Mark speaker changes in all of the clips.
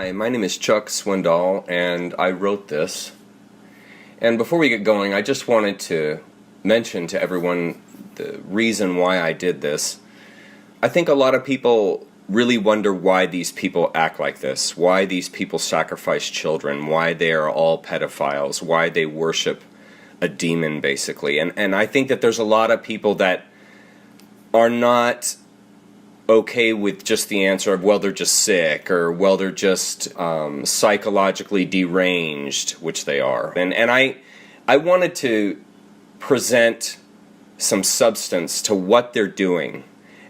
Speaker 1: Hi, my name is Chuck Swindoll, and I wrote this. And before we get going, I just wanted to mention to everyone the reason why I did this. I think a lot of people really wonder why these people act like this, why these people sacrifice children, why they are all pedophiles, why they worship a demon, basically. And I think that there's a lot of people that are not okay with just the answer of, well, they're just sick, or, well, they're just psychologically deranged, which they are. And I wanted to present some substance to what they're doing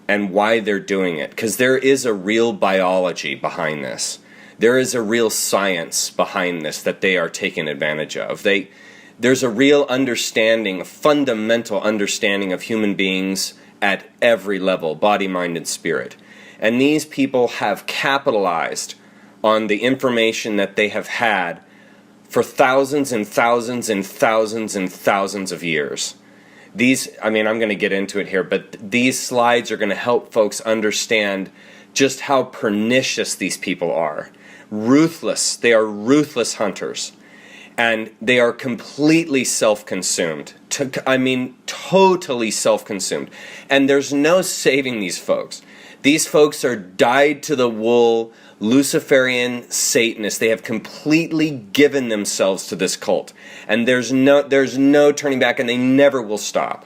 Speaker 1: and why they're doing it, because there is a real biology behind this. There is a real science behind this that they are taking advantage of. There's a real understanding, a fundamental understanding of human beings at every level, body, mind, and spirit. And these people have capitalized on the information that they have had for thousands and thousands and thousands and thousands of years. I'm going to get into it here, but these slides are going to help folks understand just how pernicious these people are. Ruthless. They are ruthless hunters. And they are completely self-consumed. Totally self-consumed. And there's no saving these folks. These folks are dyed-to-the-wool Luciferian Satanists. They have completely given themselves to this cult. And there's no turning back, and they never will stop.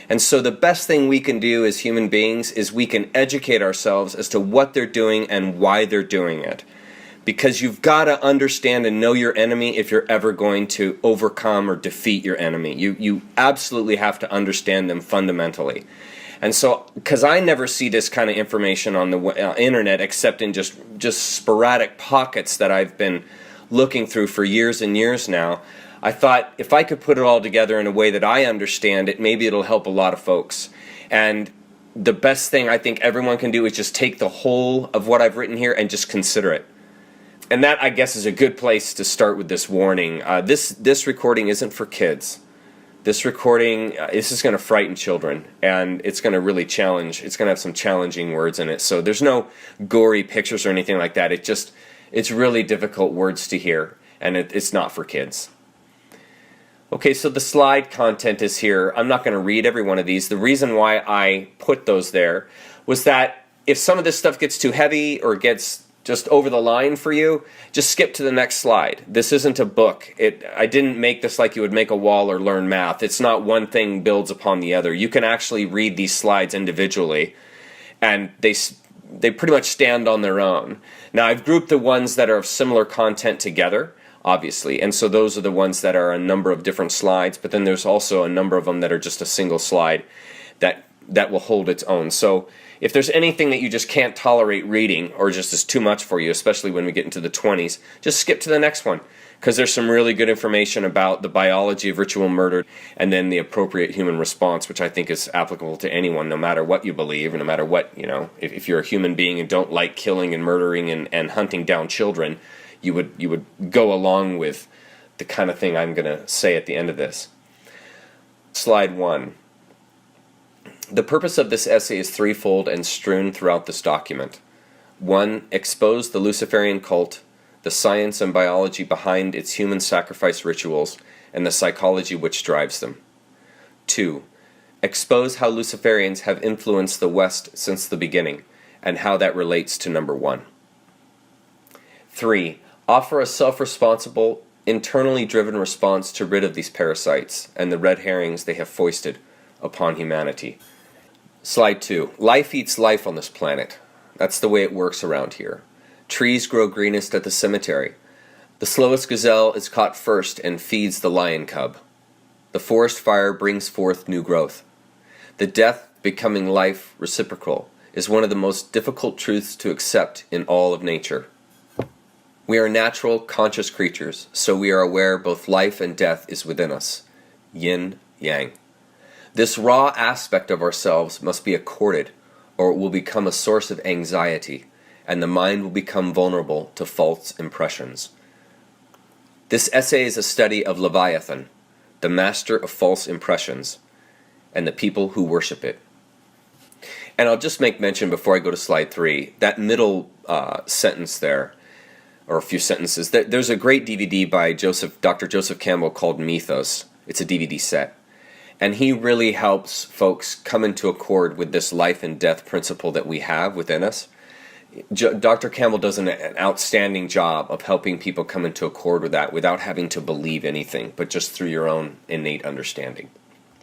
Speaker 1: And so the best thing we can do as human beings is we can educate ourselves as to what they're doing and why they're doing it. Because you've got to understand and know your enemy if you're ever going to overcome or defeat your enemy. You absolutely have to understand them fundamentally. And so, because I never see this kind of information on the internet except in just sporadic pockets that I've been looking through for years and years now, I thought if I could put it all together in a way that I understand it, maybe it'll help a lot of folks. And the best thing I think everyone can do is just take the whole of what I've written here and just consider it. And that, I guess, is a good place to start with this warning. This recording isn't for kids. This recording, this is going to frighten children, and it's going to really challenge. It's going to have some challenging words in it. So there's no gory pictures or anything like that. It's really difficult words to hear, and it's not for kids. Okay, so the slide content is here. I'm not going to read every one of these. The reason why I put those there was that if some of this stuff gets too heavy or gets just over the line for you, just skip to the next slide. This isn't a book. I didn't make this like you would make a wall or learn math. It's not one thing builds upon the other. You can actually read these slides individually, and they pretty much stand on their own. Now, I've grouped the ones that are of similar content together, obviously, and so those are the ones that are a number of different slides, but then there's also a number of them that are just a single slide that will hold its own. So if there's anything that you just can't tolerate reading, or just is too much for you, especially when we get into the 20s, just skip to the next one, because there's some really good information about the biology of ritual murder and then the appropriate human response, which I think is applicable to anyone, no matter what you believe, and no matter what, if you're a human being and don't like killing and murdering and hunting down children, you would go along with the kind of thing I'm going to say at the end of this. Slide 1. The purpose of this essay is threefold and strewn throughout this document. 1. Expose the Luciferian cult, the science and biology behind its human sacrifice rituals, and the psychology which drives them. 2. Expose how Luciferians have influenced the West since the beginning, and how that relates to number 1. 3. Offer a self-responsible, internally driven response to rid of these parasites and the red herrings they have foisted upon humanity. Slide 2. Life eats life on this planet. That's the way it works around here. Trees grow greenest at the cemetery. The slowest gazelle is caught first and feeds the lion cub. The forest fire brings forth new growth. The death becoming life reciprocal is one of the most difficult truths to accept in all of nature. We are natural, conscious creatures, so we are aware both life and death is within us. Yin, yang. This raw aspect of ourselves must be accorded, or it will become a source of anxiety, and the mind will become vulnerable to false impressions. This essay is a study of Leviathan, the master of false impressions, and the people who worship it. And I'll just make mention before I go to slide 3, that middle sentence there, or a few sentences. There's a great DVD by Dr. Joseph Campbell called Mythos. It's a DVD set. And he really helps folks come into accord with this life and death principle that we have within us. Dr. Campbell does an outstanding job of helping people come into accord with that without having to believe anything, but just through your own innate understanding.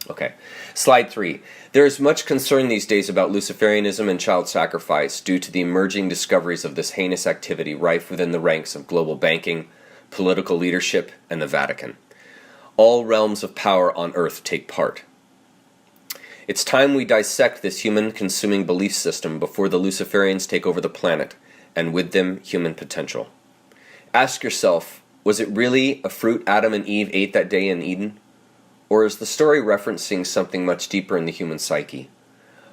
Speaker 1: Okay, slide 3. There is much concern these days about Luciferianism and child sacrifice due to the emerging discoveries of this heinous activity rife within the ranks of global banking, political leadership, and the Vatican. All realms of power on earth take part. It's time we dissect this human-consuming belief system before the Luciferians take over the planet, and with them, human potential. Ask yourself, was it really a fruit Adam and Eve ate that day in Eden? Or is the story referencing something much deeper in the human psyche?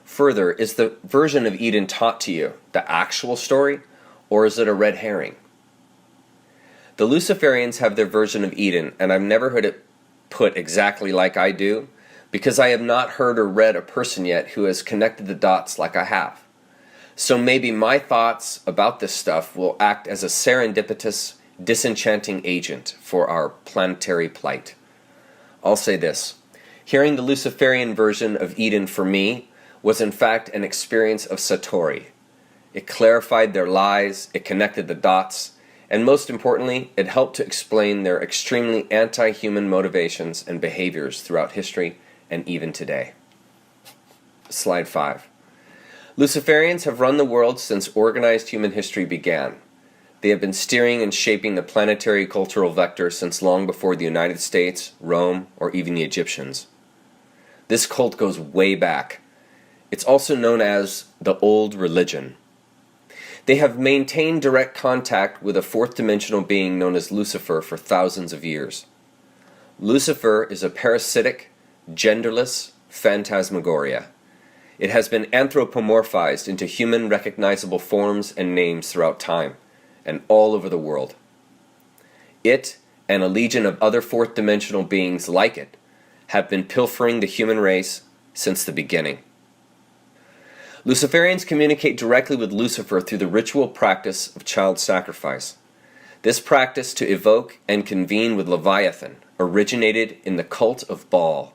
Speaker 1: Further, is the version of Eden taught to you the actual story, or is it a red herring? The Luciferians have their version of Eden, and I've never heard it put exactly like I do, because I have not heard or read a person yet who has connected the dots like I have. So maybe my thoughts about this stuff will act as a serendipitous, disenchanting agent for our planetary plight. I'll say this. Hearing the Luciferian version of Eden for me was in fact an experience of Satori. It clarified their lies, it connected the dots, and most importantly, it helped to explain their extremely anti-human motivations and behaviors throughout history and even today. Slide 5. Luciferians have run the world since organized human history began. They have been steering and shaping the planetary cultural vector since long before the United States, Rome, or even the Egyptians. This cult goes way back. It's also known as the Old Religion. They have maintained direct contact with a fourth-dimensional being known as Lucifer for thousands of years. Lucifer is a parasitic, genderless phantasmagoria. It has been anthropomorphized into human recognizable forms and names throughout time, and all over the world. It, and a legion of other fourth-dimensional beings like it, have been pilfering the human race since the beginning. Luciferians communicate directly with Lucifer through the ritual practice of child sacrifice. This practice to evoke and convene with Leviathan originated in the cult of Baal.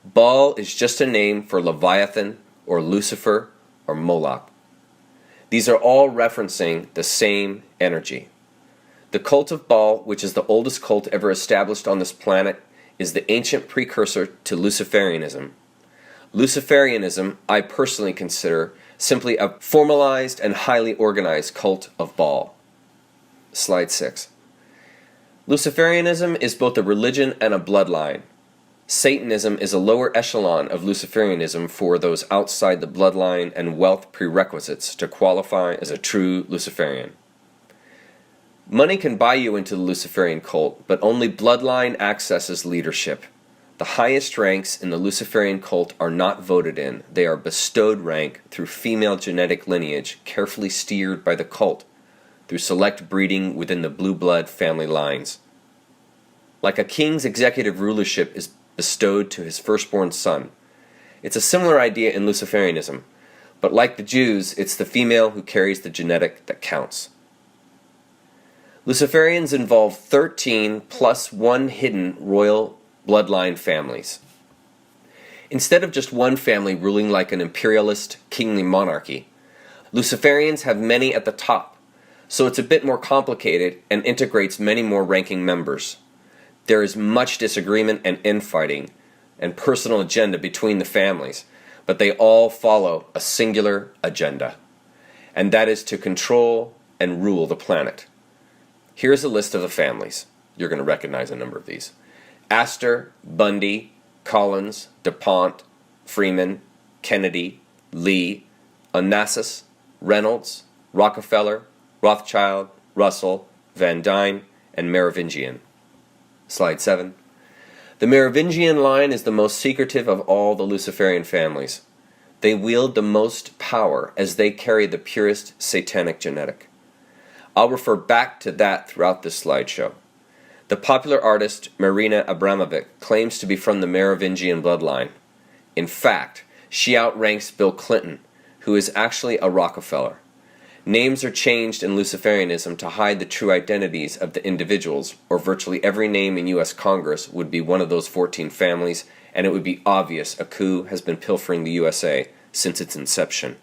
Speaker 1: Baal is just a name for Leviathan, or Lucifer, or Moloch. These are all referencing the same energy. The cult of Baal, which is the oldest cult ever established on this planet, is the ancient precursor to Luciferianism. Luciferianism, I personally consider, simply a formalized and highly organized cult of Baal. Slide 6. Luciferianism is both a religion and a bloodline. Satanism is a lower echelon of Luciferianism for those outside the bloodline and wealth prerequisites to qualify as a true Luciferian. Money can buy you into the Luciferian cult, but only bloodline accesses leadership. The highest ranks in the Luciferian cult are not voted in. They are bestowed rank through female genetic lineage carefully steered by the cult through select breeding within the blue blood family lines. Like a king's executive rulership is bestowed to his firstborn son. It's a similar idea in Luciferianism, but like the Jews, it's the female who carries the genetic that counts. Luciferians involve 13 plus one hidden royal bloodline families. Instead of just one family ruling like an imperialist, kingly monarchy, Luciferians have many at the top, so it's a bit more complicated and integrates many more ranking members. There is much disagreement and infighting and personal agenda between the families, but they all follow a singular agenda, and that is to control and rule the planet. Here's a list of the families. You're going to recognize a number of these. Astor, Bundy, Collins, DuPont, Freeman, Kennedy, Lee, Onassis, Reynolds, Rockefeller, Rothschild, Russell, Van Dyne, and Merovingian. Slide 7. The Merovingian line is the most secretive of all the Luciferian families. They wield the most power as they carry the purest satanic genetic. I'll refer back to that throughout this slideshow. The popular artist Marina Abramovic claims to be from the Merovingian bloodline. In fact, she outranks Bill Clinton, who is actually a Rockefeller. Names are changed in Luciferianism to hide the true identities of the individuals, or virtually every name in U.S. Congress would be one of those 14 families, and it would be obvious a coup has been pilfering the USA since its inception.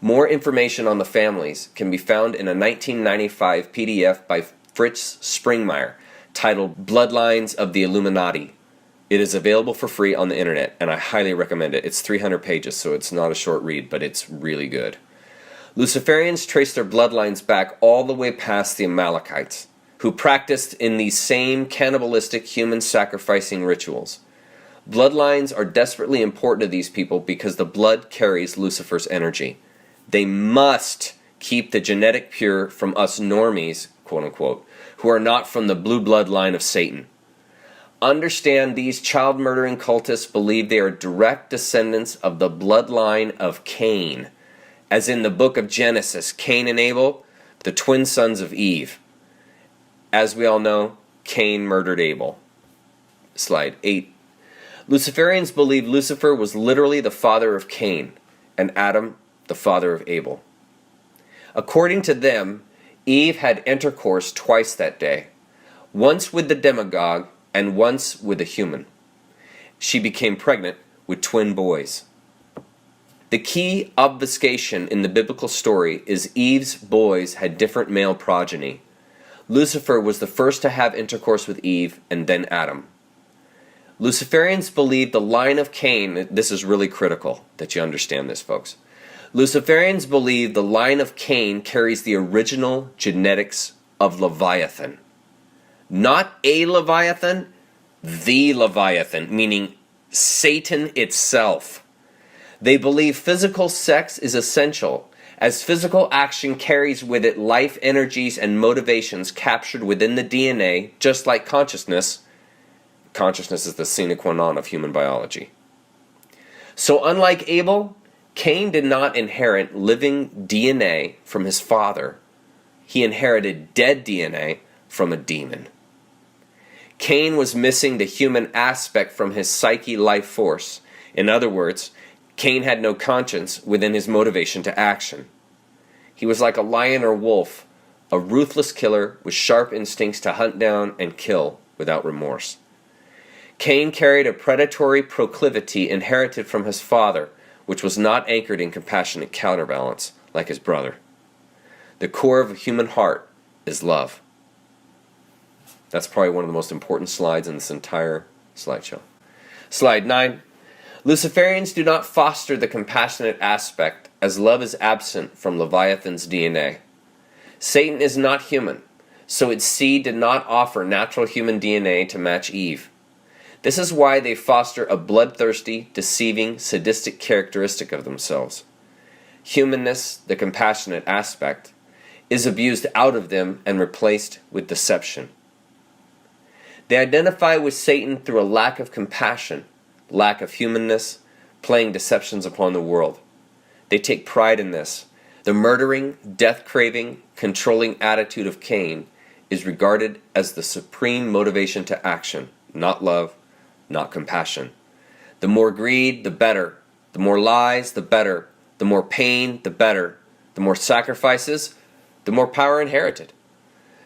Speaker 1: More information on the families can be found in a 1995 PDF by Fritz Springmeier titled Bloodlines of the Illuminati. It is available for free on the internet, and I highly recommend it. It's 300 pages, so it's not a short read, but it's really good. Luciferians trace their bloodlines back all the way past the Amalekites, who practiced in these same cannibalistic human sacrificing rituals. Bloodlines are desperately important to these people because the blood carries Lucifer's energy. They must keep the genetic pure from us normies, quote unquote, who are not from the blue blood line of Satan. Understand these child-murdering cultists believe they are direct descendants of the bloodline of Cain. As in the book of Genesis, Cain and Abel, the twin sons of Eve. As we all know, Cain murdered Abel. Slide 8. Luciferians believe Lucifer was literally the father of Cain, and Adam the father of Abel. According to them, Eve had intercourse twice that day, once with the demagogue and once with a human. She became pregnant with twin boys. The key obfuscation in the biblical story is Eve's boys had different male progeny. Lucifer was the first to have intercourse with Eve and then Adam. Luciferians believe the line of Cain, this is really critical that you understand this, folks. Luciferians believe the line of Cain carries the original genetics of Leviathan. Not a Leviathan, the Leviathan, meaning Satan itself. They believe physical sex is essential, as physical action carries with it life energies and motivations captured within the DNA, just like consciousness. Consciousness is the sine qua non of human biology. So unlike Abel, Cain did not inherit living DNA from his father. He inherited dead DNA from a demon. Cain was missing the human aspect from his psyche life force. In other words, Cain had no conscience within his motivation to action. He was like a lion or wolf, a ruthless killer with sharp instincts to hunt down and kill without remorse. Cain carried a predatory proclivity inherited from his father, which was not anchored in compassionate counterbalance like his brother. The core of a human heart is love. That's probably one of the most important slides in this entire slideshow. Slide 9. Luciferians do not foster the compassionate aspect, as love is absent from Leviathan's DNA. Satan is not human, so its seed did not offer natural human DNA to match Eve. This is why they foster a bloodthirsty, deceiving, sadistic characteristic of themselves. Humanness, the compassionate aspect, is abused out of them and replaced with deception. They identify with Satan through a lack of compassion, lack of humanness, playing deceptions upon the world. They take pride in this. The murdering, death-craving, controlling attitude of Cain is regarded as the supreme motivation to action, not love, not compassion. The more greed, the better. The more lies, the better. The more pain, the better. The more sacrifices, the more power inherited.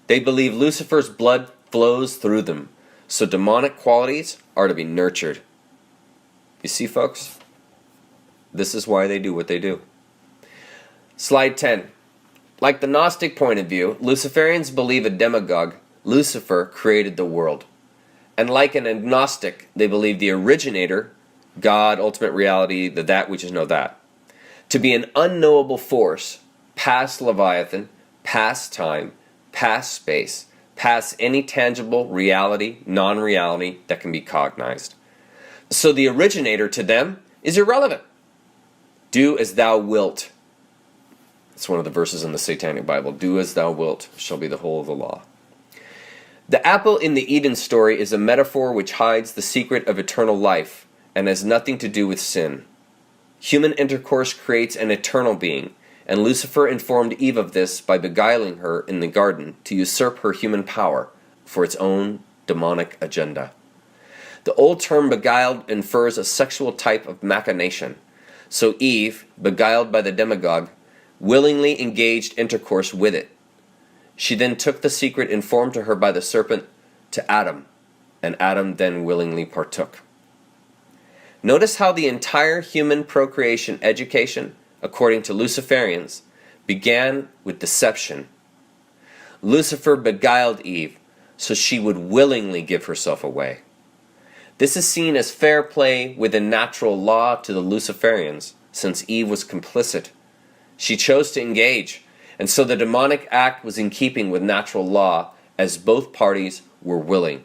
Speaker 1: They believe Lucifer's blood flows through them, so demonic qualities are to be nurtured. You see, folks? This is why they do what they do. Slide 10. Like the Gnostic point of view, Luciferians believe a demagogue, Lucifer, created the world. And like an agnostic, they believe the originator, God, ultimate reality, the that which is no that, to be an unknowable force, past Leviathan, past time, past space, past any tangible reality, non-reality that can be cognized. So the originator to them is irrelevant. Do as thou wilt. It's one of the verses in the Satanic Bible. Do as thou wilt shall be the whole of the law. The apple in the Eden story is a metaphor which hides the secret of eternal life and has nothing to do with sin. Human intercourse creates an eternal being, and Lucifer informed Eve of this by beguiling her in the garden to usurp her human power for its own demonic agenda. The old term beguiled infers a sexual type of machination. So Eve, beguiled by the demagogue, willingly engaged intercourse with it. She then took the secret informed to her by the serpent to Adam, and Adam then willingly partook. Notice how the entire human procreation education, according to Luciferians, began with deception. Lucifer beguiled Eve so she would willingly give herself away. This is seen as fair play within natural law to the Luciferians, since Eve was complicit. She chose to engage, and so the demonic act was in keeping with natural law, as both parties were willing.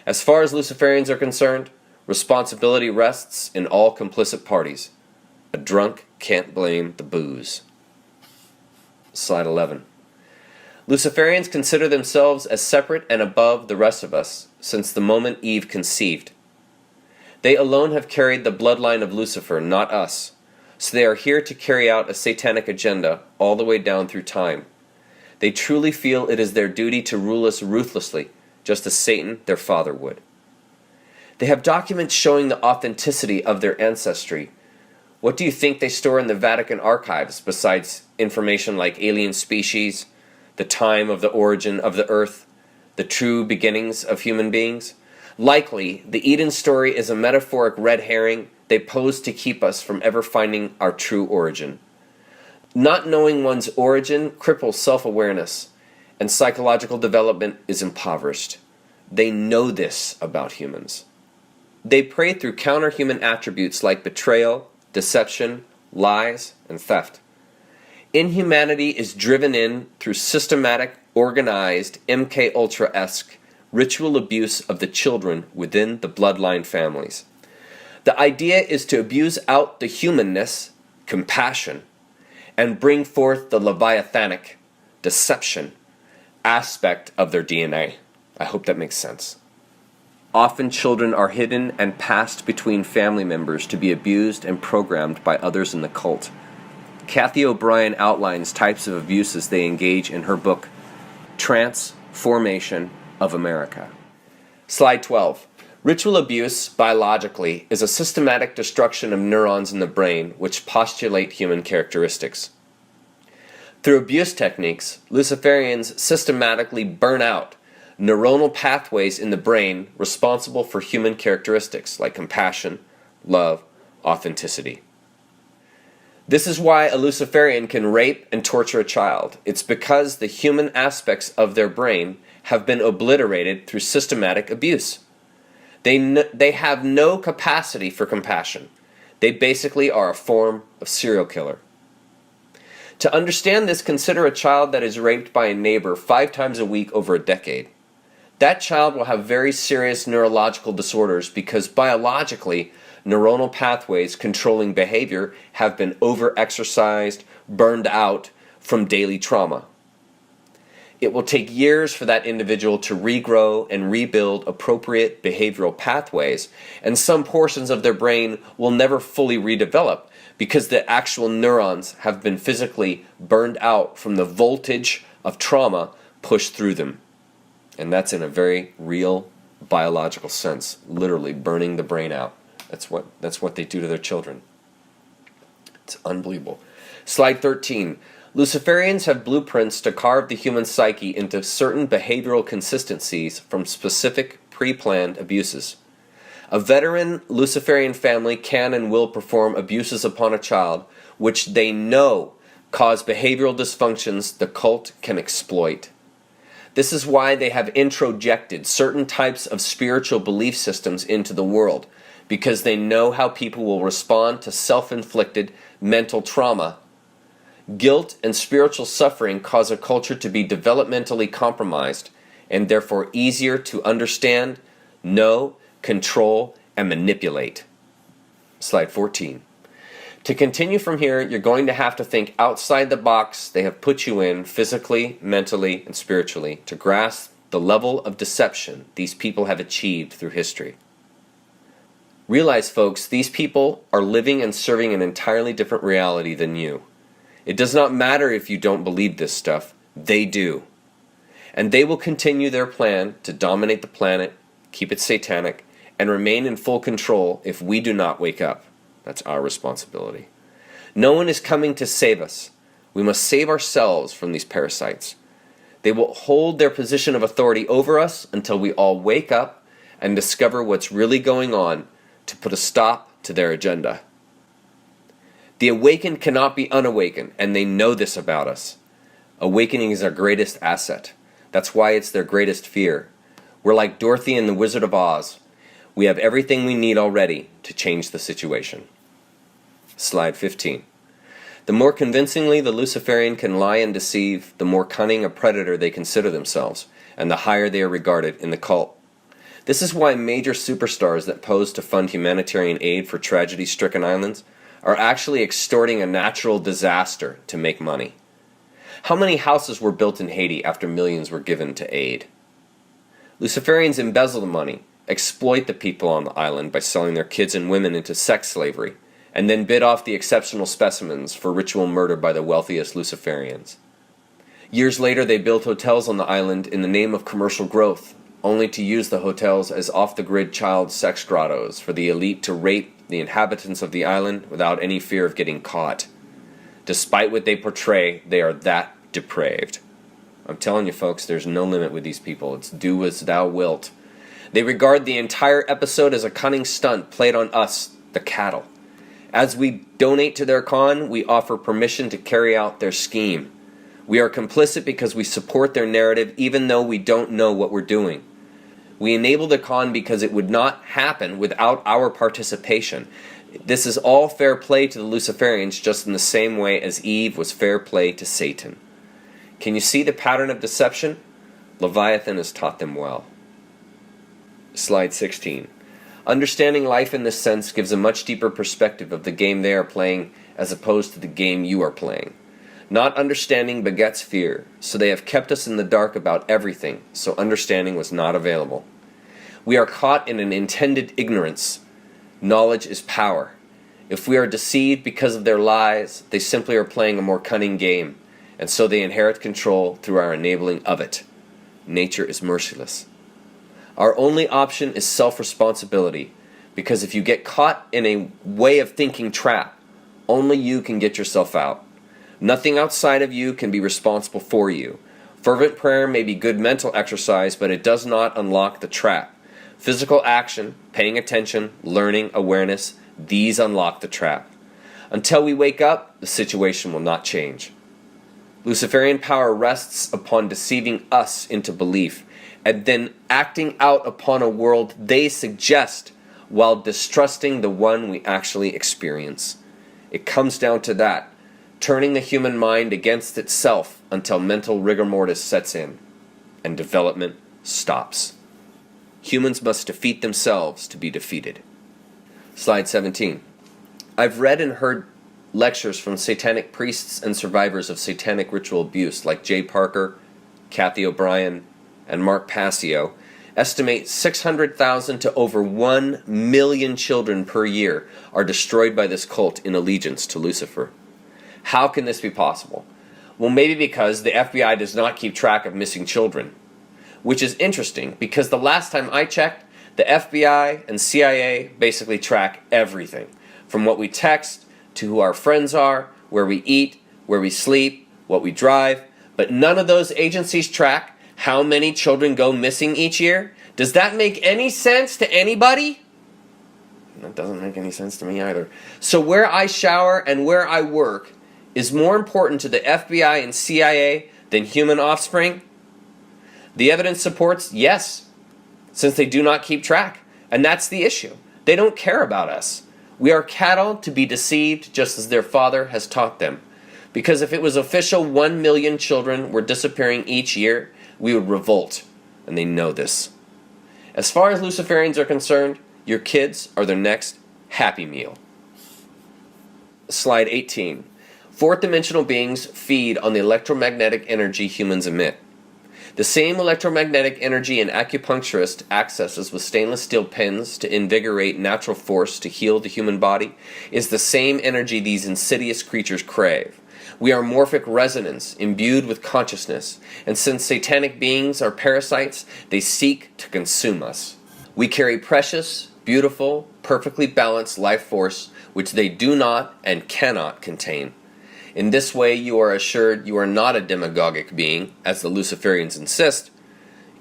Speaker 1: As far as Luciferians are concerned, responsibility rests in all complicit parties. A drunk can't blame the booze. Slide 11. Luciferians consider themselves as separate and above the rest of us since the moment Eve conceived. They alone have carried the bloodline of Lucifer, not us, so they are here to carry out a satanic agenda all the way down through time. They truly feel it is their duty to rule us ruthlessly, just as Satan, their father, would. They have documents showing the authenticity of their ancestry. What do you think they store in the Vatican archives besides information like alien species, the time of the origin of the earth, the true beginnings of human beings? Likely, the Eden story is a metaphoric red herring they pose to keep us from ever finding our true origin. Not knowing one's origin cripples self-awareness, and psychological development is impoverished. They know this about humans. They prey through counter-human attributes like betrayal, deception, lies, and theft. Inhumanity is driven in through systematic, organized, MK Ultra-esque ritual abuse of the children within the bloodline families. The idea is to abuse out the humanness, compassion, and bring forth the leviathanic, deception, aspect of their DNA. I hope that makes sense. Often children are hidden and passed between family members to be abused and programmed by others in the cult. Kathy O'Brien outlines types of abuses they engage in her book, Transformation of America. Slide 12. Ritual abuse, biologically, is a systematic destruction of neurons in the brain which postulate human characteristics. Through abuse techniques, Luciferians systematically burn out neuronal pathways in the brain responsible for human characteristics like compassion, love, authenticity. This is why a Luciferian can rape and torture a child. It's because the human aspects of their brain have been obliterated through systematic abuse. They have no capacity for compassion. They basically are a form of serial killer. To understand this, consider a child that is raped by a neighbor 5 times a week over a decade. That child will have very serious neurological disorders because biologically, neuronal pathways controlling behavior have been over-exercised, burned out from daily trauma. It will take years for that individual to regrow and rebuild appropriate behavioral pathways, and some portions of their brain will never fully redevelop because the actual neurons have been physically burned out from the voltage of trauma pushed through them. And that's in a very real biological sense, literally burning the brain out. That's what they do to their children. It's unbelievable. Slide 13. Luciferians have blueprints to carve the human psyche into certain behavioral consistencies from specific pre-planned abuses. A veteran Luciferian family can and will perform abuses upon a child which they know cause behavioral dysfunctions the cult can exploit. This is why they have introjected certain types of spiritual belief systems into the world, because they know how people will respond to self-inflicted mental trauma. Guilt and spiritual suffering cause a culture to be developmentally compromised and therefore easier to understand, know, control, and manipulate. Slide 14. To continue from here, you're going to have to think outside the box they have put you in physically, mentally, and spiritually to grasp the level of deception these people have achieved through history. Realize, folks, these people are living and serving an entirely different reality than you. It does not matter if you don't believe this stuff, they do. And they will continue their plan to dominate the planet, keep it satanic, and remain in full control if we do not wake up. That's our responsibility. No one is coming to save us. We must save ourselves from these parasites. They will hold their position of authority over us until we all wake up and discover what's really going on to put a stop to their agenda. The awakened cannot be unawakened, and they know this about us. Awakening is our greatest asset. That's why it's their greatest fear. We're like Dorothy and the Wizard of Oz. We have everything we need already to change the situation. Slide 15. The more convincingly the Luciferian can lie and deceive, the more cunning a predator they consider themselves, and the higher they are regarded in the cult. This is why major superstars that pose to fund humanitarian aid for tragedy-stricken islands are actually extorting a natural disaster to make money. How many houses were built in Haiti after millions were given to aid? Luciferians embezzle the money, exploit the people on the island by selling their kids and women into sex slavery, and then bid off the exceptional specimens for ritual murder by the wealthiest Luciferians. Years later, they built hotels on the island in the name of commercial growth, only to use the hotels as off-the-grid child sex grottos for the elite to rape the inhabitants of the island without any fear of getting caught. Despite what they portray, they are that depraved. I'm telling you folks, there's no limit with these people. It's do as thou wilt. They regard the entire episode as a cunning stunt played on us, the cattle. As we donate to their con, we offer permission to carry out their scheme. We are complicit because we support their narrative even though we don't know what we're doing. We enable the con because it would not happen without our participation. This is all fair play to the Luciferians, just in the same way as Eve was fair play to Satan. Can you see the pattern of deception? Leviathan has taught them well. Slide 16. Understanding life in this sense gives a much deeper perspective of the game they are playing as opposed to the game you are playing. Not understanding begets fear, so they have kept us in the dark about everything, so understanding was not available. We are caught in an intended ignorance. Knowledge is power. If we are deceived because of their lies, they simply are playing a more cunning game, and so they inherit control through our enabling of it. Nature is merciless. Our only option is self-responsibility, because if you get caught in a way of thinking trap, only you can get yourself out. Nothing outside of you can be responsible for you. Fervent prayer may be good mental exercise, but it does not unlock the trap. Physical action, paying attention, learning, awareness, these unlock the trap. Until we wake up, the situation will not change. Luciferian power rests upon deceiving us into belief, and then acting out upon a world they suggest while distrusting the one we actually experience. It comes down to that, turning the human mind against itself until mental rigor mortis sets in, and development stops. Humans must defeat themselves to be defeated. Slide 17. I've read and heard lectures from satanic priests and survivors of satanic ritual abuse like Jay Parker, Kathy O'Brien, and Mark Passio estimate 600,000 to over 1 million children per year are destroyed by this cult in allegiance to Lucifer. How can this be possible? Well, maybe because the FBI does not keep track of missing children. Which is interesting, because the last time I checked, the FBI and CIA basically track everything. From what we text, to who our friends are, where we eat, where we sleep, what we drive. But none of those agencies track how many children go missing each year. Does that make any sense to anybody? That doesn't make any sense to me either. So where I shower and where I work is more important to the FBI and CIA than human offspring? The evidence supports yes, since they do not keep track. And that's the issue. They don't care about us. We are cattle to be deceived just as their father has taught them. Because if it was official 1 million children were disappearing each year, we would revolt. And they know this. As far as Luciferians are concerned, your kids are their next Happy Meal. Slide 18. Fourth dimensional beings feed on the electromagnetic energy humans emit. The same electromagnetic energy an acupuncturist accesses with stainless steel pins to invigorate natural force to heal the human body is the same energy these insidious creatures crave. We are morphic resonance imbued with consciousness, and since satanic beings are parasites, they seek to consume us. We carry precious, beautiful,
Speaker 2: perfectly balanced life force which they do not and cannot contain. In this way you are assured you are not a demagogic being, as the Luciferians insist.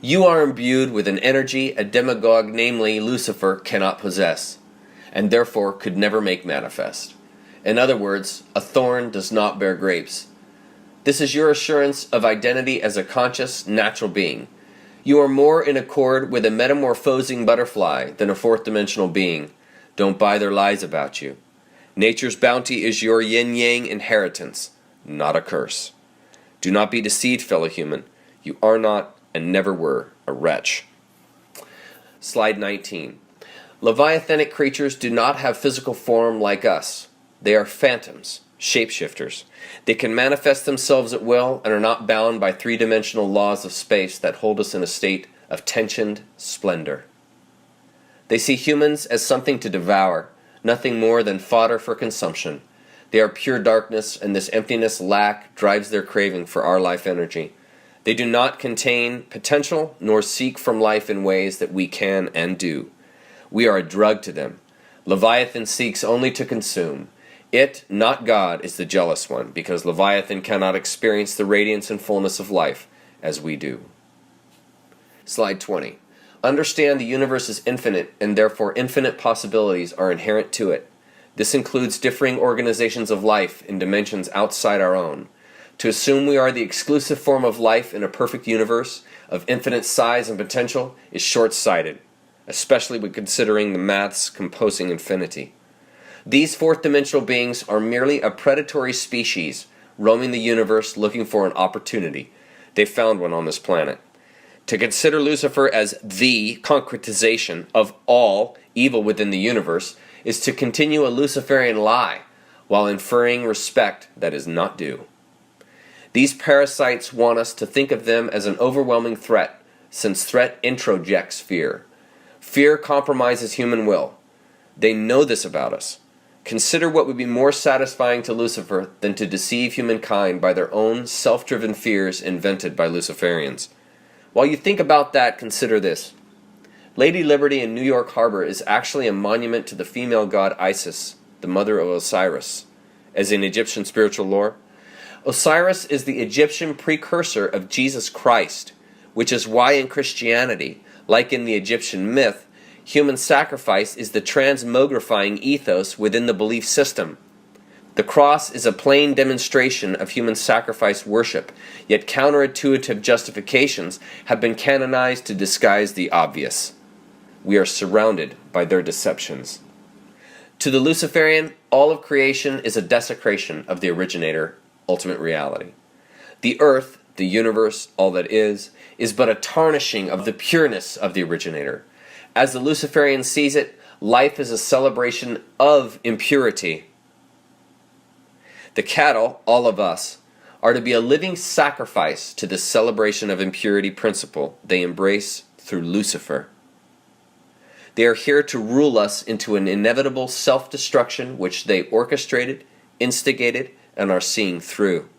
Speaker 2: You are imbued with an energy a demagogue, namely Lucifer, cannot possess, and therefore could never make manifest. In other words, a thorn does not bear grapes. This is your assurance of identity as a conscious, natural being. You are more in accord with a metamorphosing butterfly than a fourth-dimensional being. Don't buy their lies about you. Nature's bounty is your yin-yang inheritance, not a curse. Do not be deceived, fellow human. You are not and never were a wretch. Slide 19. Leviathanic creatures do not have physical form like us. They are phantoms, shapeshifters. They can manifest themselves at will and are not bound by three-dimensional laws of space that hold us in a state of tensioned splendor. They see humans as something to devour, nothing more than fodder for consumption. They are pure darkness, and this emptiness lack drives their craving for our life energy. They do not contain potential nor seek from life in ways that we can and do. We are a drug to them. Leviathan seeks only to consume. It, not God, is the jealous one, because Leviathan cannot experience the radiance and fullness of life as we do. Slide 20. Understand the universe is infinite, and therefore infinite possibilities are inherent to it. This includes differing organizations of life in dimensions outside our own. To assume we are the exclusive form of life in a perfect universe of infinite size and potential is short-sighted, especially when considering the maths composing infinity. These fourth-dimensional beings are merely a predatory species roaming the universe looking for an opportunity. They found one on this planet. To consider Lucifer as the concretization of all evil within the universe is to continue a Luciferian lie while inferring respect that is not due. These parasites want us to think of them as an overwhelming threat, since threat introjects fear. Fear compromises human will. They know this about us. Consider what would be more satisfying to Lucifer than to deceive humankind by their own self-driven fears invented by Luciferians. While you think about that, consider this. Lady Liberty in New York Harbor is actually a monument to the female god Isis, the mother of Osiris, as in Egyptian spiritual lore. Osiris is the Egyptian precursor of Jesus Christ, which is why in Christianity, like in the Egyptian myth, human sacrifice is the transmogrifying ethos within the belief system. The cross is a plain demonstration of human sacrifice worship, yet counterintuitive justifications have been canonized to disguise the obvious. We are surrounded by their deceptions. To the Luciferian, all of creation is a desecration of the originator, ultimate reality. The earth, the universe, all that is but a tarnishing of the pureness of the originator. As the Luciferian sees it, life is a celebration of impurity. The cattle, all of us, are to be a living sacrifice to this celebration of impurity principle they embrace through Lucifer. They are here to rule us into an inevitable self-destruction which they orchestrated, instigated, and are seeing through.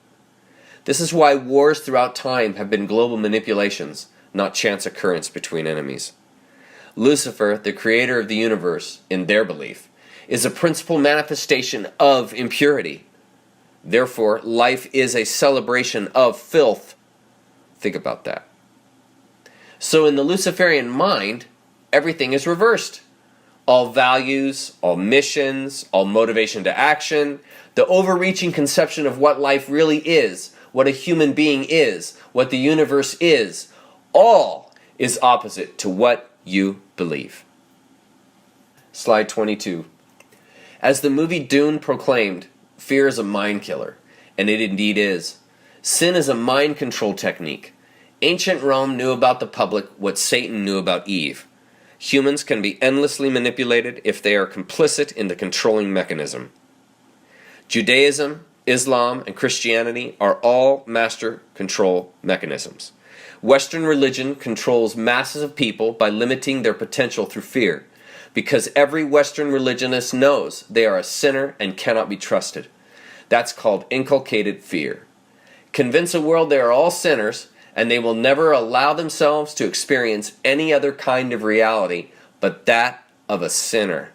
Speaker 2: This is why wars throughout time have been global manipulations, not chance occurrence between enemies. Lucifer, the creator of the universe, in their belief, is a principal manifestation of impurity. Therefore, life is a celebration of filth. Think about that. So in the Luciferian mind, everything is reversed. All values, all missions, all motivation to action, the overreaching conception of what life really is, what a human being is, what the universe is, all is opposite to what you believe. Slide 22. As the movie Dune proclaimed, fear is a mind killer, and it indeed is. Sin is a mind control technique. Ancient Rome knew about the public what Satan knew about Eve. Humans can be endlessly manipulated if they are complicit in the controlling mechanism. Judaism, Islam, and Christianity are all master control mechanisms. Western religion controls masses of people by limiting their potential through fear, because every Western religionist knows they are a sinner and cannot be trusted. That's called inculcated fear. Convince a world they are all sinners, and they will never allow themselves to experience any other kind of reality but that of a sinner.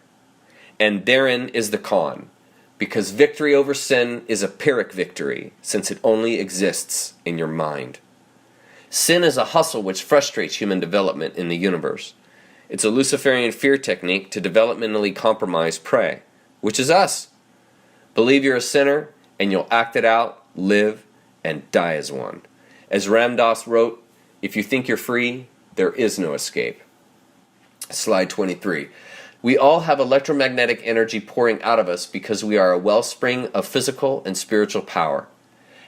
Speaker 2: And therein is the con, because victory over sin is a Pyrrhic victory, since it only exists in your mind. Sin is a hustle which frustrates human development in the universe. It's a Luciferian fear technique to developmentally compromise prey, which is us. Believe you're a sinner, and you'll act it out, live, and die as one. As Ram Dass wrote, if you think you're free, there is no escape. Slide 23. We all have electromagnetic energy pouring out of us because we are a wellspring of physical and spiritual power.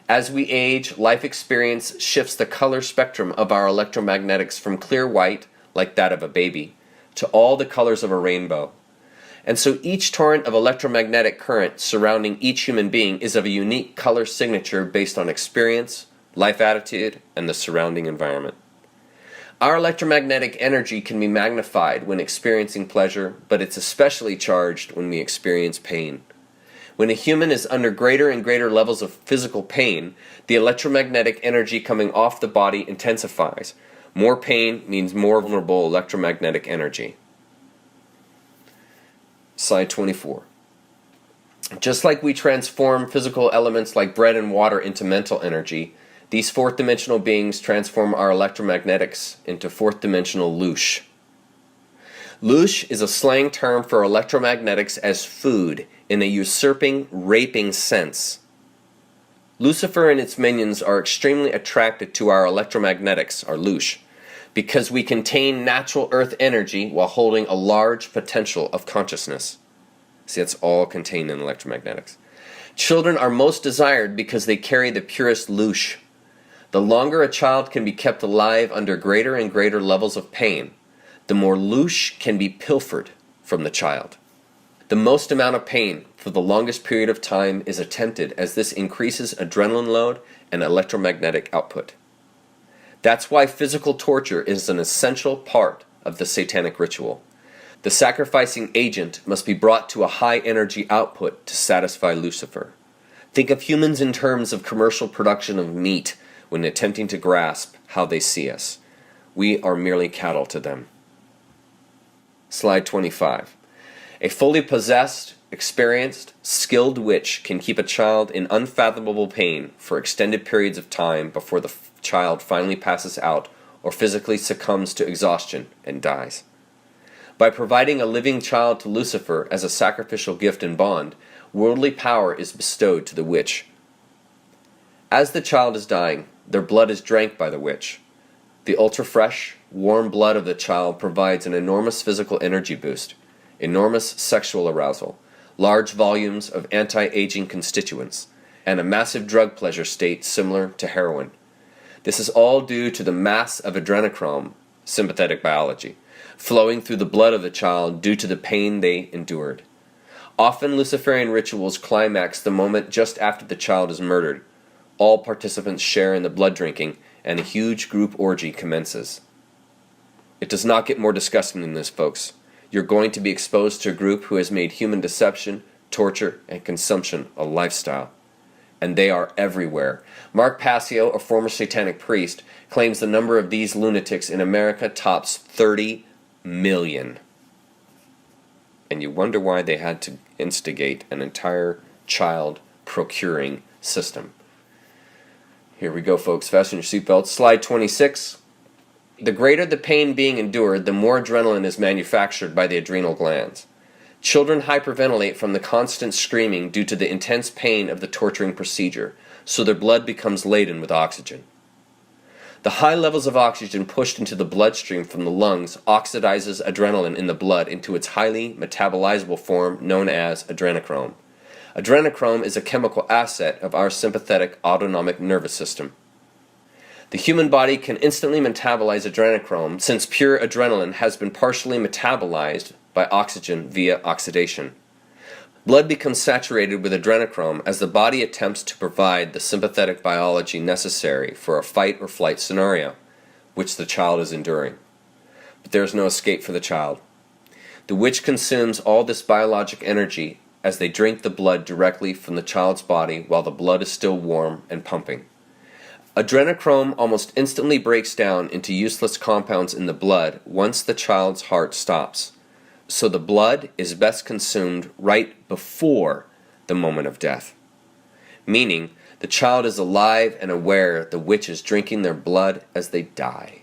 Speaker 2: As we age, life experience shifts the color spectrum of our electromagnetics from clear white, like that of a baby, to all the colors of a rainbow. And so each torrent of electromagnetic current surrounding each human being is of a unique color signature based on experience, life attitude, and the surrounding environment. Our electromagnetic energy can be magnified when experiencing pleasure, but it's especially charged when we experience pain. When a human is under greater and greater levels of physical pain, the electromagnetic energy coming off the body intensifies. More pain means more vulnerable electromagnetic energy. Slide 24. Just like we transform physical elements like bread and water into mental energy, these fourth-dimensional beings transform our electromagnetics into fourth-dimensional loosh. Loosh is a slang term for electromagnetics as food in a usurping, raping sense. Lucifer and its minions are extremely attracted to our electromagnetics, our loosh, because we contain natural earth energy while holding a large potential of consciousness. See, that's all contained in electromagnetics. Children are most desired because they carry the purest loosh. The longer a child can be kept alive under greater and greater levels of pain, the more loosh can be pilfered from the child. The most amount of pain for the longest period of time is attempted as this increases adrenaline load and electromagnetic output. That's why physical torture is an essential part of the satanic ritual. The sacrificing agent must be brought to a high energy output to satisfy Lucifer. Think of humans in terms of commercial production of meat when attempting to grasp how they see us. We are merely cattle to them. Slide 25. A fully possessed, experienced, skilled witch can keep a child in unfathomable pain for extended periods of time before the child finally passes out or physically succumbs to exhaustion and dies. By providing a living child to Lucifer as a sacrificial gift and bond, worldly power is bestowed to the witch. As the child is dying, their blood is drank by the witch. The ultra-fresh, warm blood of the child provides an enormous physical energy boost, enormous sexual arousal, large volumes of anti-aging constituents, and a massive drug pleasure state similar to heroin. This is all due to the mass of adrenochrome, sympathetic biology, flowing through the blood of the child due to the pain they endured. Often Luciferian rituals climax the moment just after the child is murdered. All participants share in the blood drinking, and a huge group orgy commences. It does not get more disgusting than this, folks. You're going to be exposed to a group who has made human deception, torture, and consumption a lifestyle. And they are everywhere. Mark Passio, a former satanic priest, claims the number of these lunatics in America tops 30 million. And you wonder why they had to instigate an entire child procuring system. Here we go, folks. Fasten your seatbelts. Slide 26. The greater the pain being endured, the more adrenaline is manufactured by the adrenal glands. Children hyperventilate from the constant screaming due to the intense pain of the torturing procedure, so their blood becomes laden with oxygen. The high levels of oxygen pushed into the bloodstream from the lungs oxidizes adrenaline in the blood into its highly metabolizable form known as adrenochrome. Adrenochrome is a chemical asset of our sympathetic autonomic nervous system. The human body can instantly metabolize adrenochrome since pure adrenaline has been partially metabolized by oxygen via oxidation. Blood becomes saturated with adrenochrome as the body attempts to provide the sympathetic biology necessary for a fight or flight scenario, which the child is enduring. But there is no escape for the child. The witch consumes all this biologic energy as they drink the blood directly from the child's body while the blood is still warm and pumping. Adrenochrome almost instantly breaks down into useless compounds in the blood once the child's heart stops. so the blood is best consumed right before the moment of death. Meaning, the child is alive and aware the witch is drinking their blood as they die.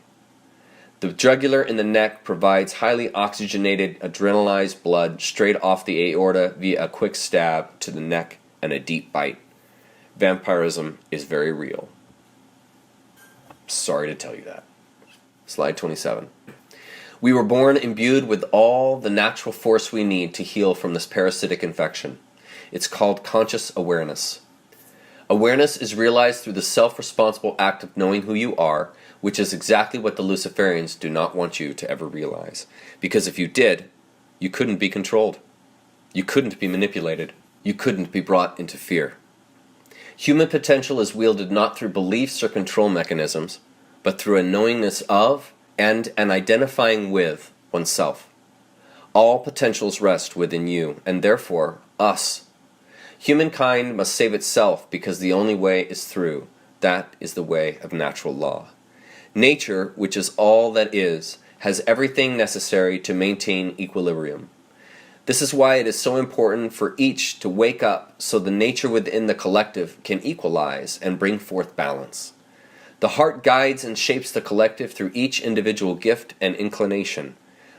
Speaker 2: The jugular in the neck provides highly oxygenated, adrenalized blood straight off the aorta via a quick stab to the neck and a deep bite. Vampirism is very real. Sorry to tell you that. Slide 27. We were born imbued with all the natural force we need to heal from this parasitic infection. It's called conscious awareness. Awareness is realized through the self-responsible act of knowing who you are, which is exactly what the Luciferians do not want you to ever realize. Because if you did, you couldn't be controlled. You couldn't be manipulated. You couldn't be brought into fear. Human potential is wielded not through beliefs or control mechanisms, but through a knowingness of and an identifying with oneself. All potentials rest within you, and therefore, us. Humankind must save itself because the only way is through. That is the way of natural law. Nature, which is all that is, has everything necessary to maintain equilibrium. This is why it is so important for each to wake up so the nature within the collective can equalize and bring forth balance. The heart guides and shapes the collective through each individual gift and inclination.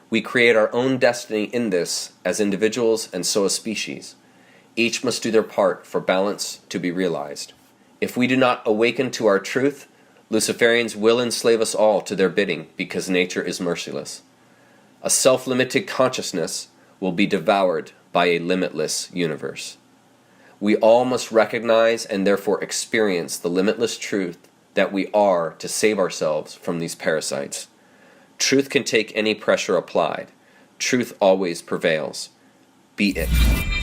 Speaker 2: We create our own destiny in this as individuals and so a species. Each must do their part for balance to be realized. If we do not awaken to our truth, Luciferians will enslave us all to their bidding because nature is merciless. A self-limited consciousness will be devoured by a limitless universe. We all must recognize and therefore experience the limitless truth that we are to save ourselves from these parasites. Truth can take any pressure applied. Truth always prevails. Be it.